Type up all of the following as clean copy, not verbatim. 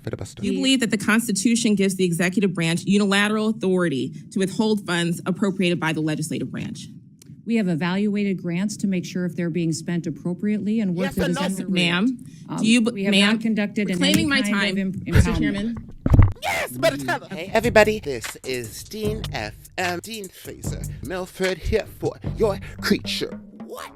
Do you believe that the Constitution gives the executive branch unilateral authority to withhold funds appropriated by the legislative branch? We have evaluated grants to make sure if they're being spent appropriately and work that is under. Ma'am, we have not conducted any kind of Mr. Chairman. Yes, better tell her. Hey, everybody, this is Dean FM, Dean Fraser Milford, here for your creature. What?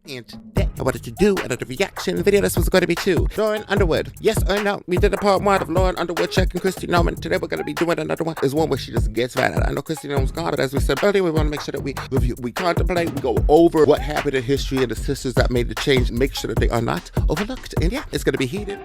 And today, I wanted to do another reaction video. This was going to be to Lauren Underwood. Yes or no? We did a part one of Lauren Underwood checking Kristi Noem. Today, we're going to be doing another one. Is one where she just gets right out. I know Kristi Noem's gone, but as we said earlier, we want to make sure that we review, we contemplate, we go over what happened in history and the sisters that made the change, and make sure that they are not overlooked. And yeah, it's going to be heated.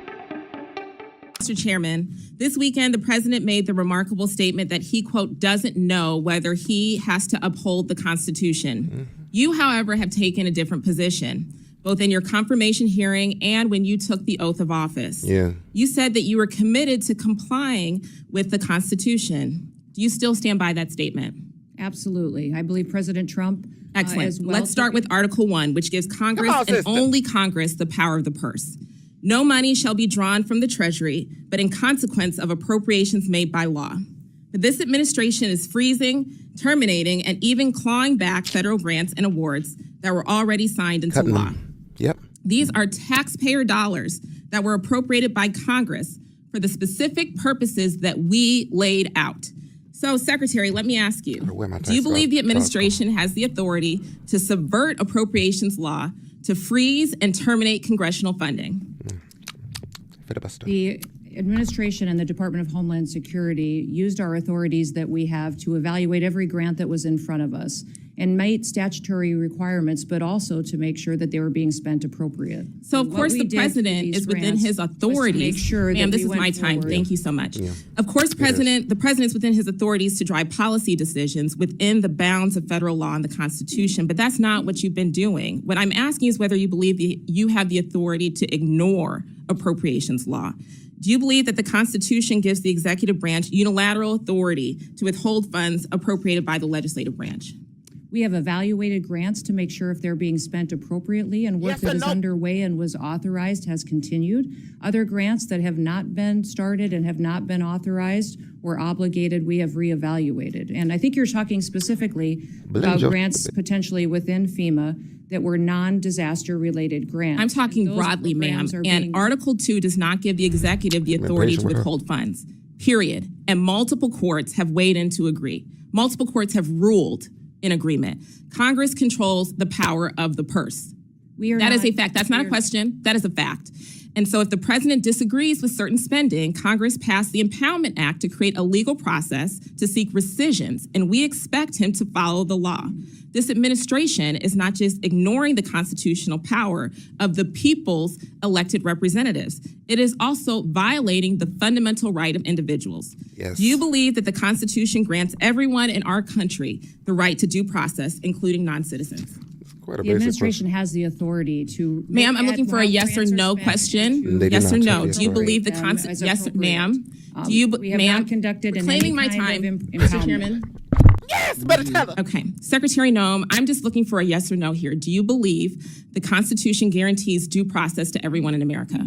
Mr. Chairman, this weekend, the president made the remarkable statement that he, quote, doesn't know whether he has to uphold the Constitution. Mm-hmm. You, however, have taken a different position, both in your confirmation hearing and when you took the oath of office. Yeah. You said that you were committed to complying with the Constitution. Do you still stand by that statement? Absolutely. I believe President Trump. Excellent. As well. Let's start with Article 1, which gives Congress and only Congress the power of the purse. No money shall be drawn from the Treasury, but in consequence of appropriations made by law. But this administration is freezing, terminating, and even clawing back federal grants and awards that were already signed into law. Yep. These are taxpayer dollars that were appropriated by Congress for the specific purposes that we laid out. So, Secretary, let me ask you, do you believe the administration has the authority to subvert appropriations law to freeze and terminate congressional funding? The administration and the Department of Homeland Security used our authorities that we have to evaluate every grant that was in front of us and meet statutory requirements, but also to make sure that they were being spent appropriate. So, of course, the president is within his authorities. Make sure that this is my time. Thank you so much. Yeah. Of course, the president's within his authorities to drive policy decisions within the bounds of federal law and the Constitution, but that's not what you've been doing. What I'm asking is whether you believe you have the authority to ignore appropriations law. Do you believe that the Constitution gives the executive branch unilateral authority to withhold funds appropriated by the legislative branch? We have evaluated grants to make sure if they're being spent appropriately, and work that is underway and was authorized has continued. Other grants that have not been started and have not been authorized or obligated, we have reevaluated. And I think you're talking specifically about grants potentially within FEMA that were non-disaster related grants. I'm talking broadly, ma'am, and Article 2 does not give the executive the authority to withhold funds, period. And multiple courts have weighed in to agree. Multiple courts have ruled in agreement. Congress controls the power of the purse. That is a fact. That's not a question. That is a fact. And so if the president disagrees with certain spending, Congress passed the Impoundment Act to create a legal process to seek rescissions, and we expect him to follow the law. This administration is not just ignoring the constitutional power of the people's elected representatives. It is also violating the fundamental right of individuals. Yes. Do you believe that the Constitution grants everyone in our country the right to due process, incling non-citizens? The administration has the authority to. Ma'am, I'm looking for a yes or no question. Yes or no. Do you believe the Constitution? Yes, ma'am. Do you, we have not conducted claiming my time, Mr. Chairman? Yes, better tell her. Okay. Secretary Noem, I'm just looking for a yes or no here. Do you believe the Constitution guarantees due process to everyone in America?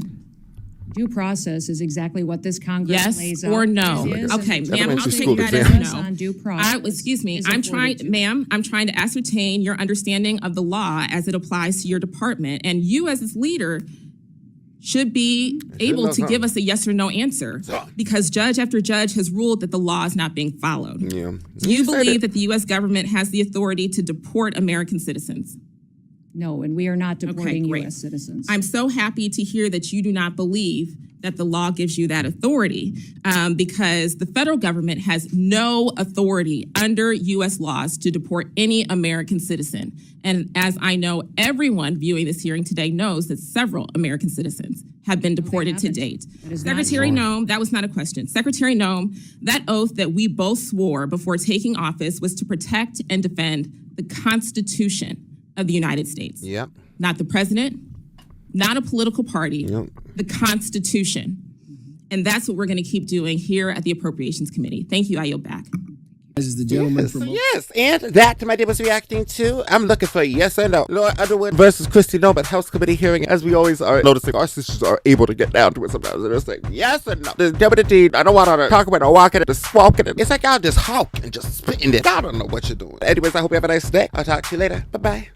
Due process is exactly what this Congress lays out. Yes or no? Okay, ma'am, I'll take that as a no. On due process. Excuse me, I'm trying to ascertain your understanding of the law as it applies to your department, and you as its leader should be able to give us a yes or no answer, because judge after judge has ruled that the law is not being followed. Yeah. Do you believe that the U.S. government has the authority to deport American citizens? No, and we are not deporting U.S. citizens. I'm so happy to hear that you do not believe that the law gives you that authority, because the federal government has no authority under U.S. laws to deport any American citizen. And as I know, everyone viewing this hearing today knows that several American citizens have been deported to date. Secretary Noem, that was not a question. Secretary Noem, that oath that we both swore before taking office was to protect and defend the Constitution of the United States. Yep. Not the president, not a political party, the Constitution. And that's what we're going to keep doing here at the Appropriations Committee. Thank you. I yield back. Is the gentleman from Yes, and that my dear was reacting to. I'm looking for a yes or no. Lord Underwood versus Kristi Noem at House Committee hearing. As we always are noticing, our sisters are able to get down to it sometimes. They're just like, yes or no. The deed, I don't want to talk about it or walking it or squawking it. It's like y'all just hawk and just spitting it. Y'all don't know what you're doing. Anyways, I hope you have a nice day. I'll talk to you later. Bye-bye.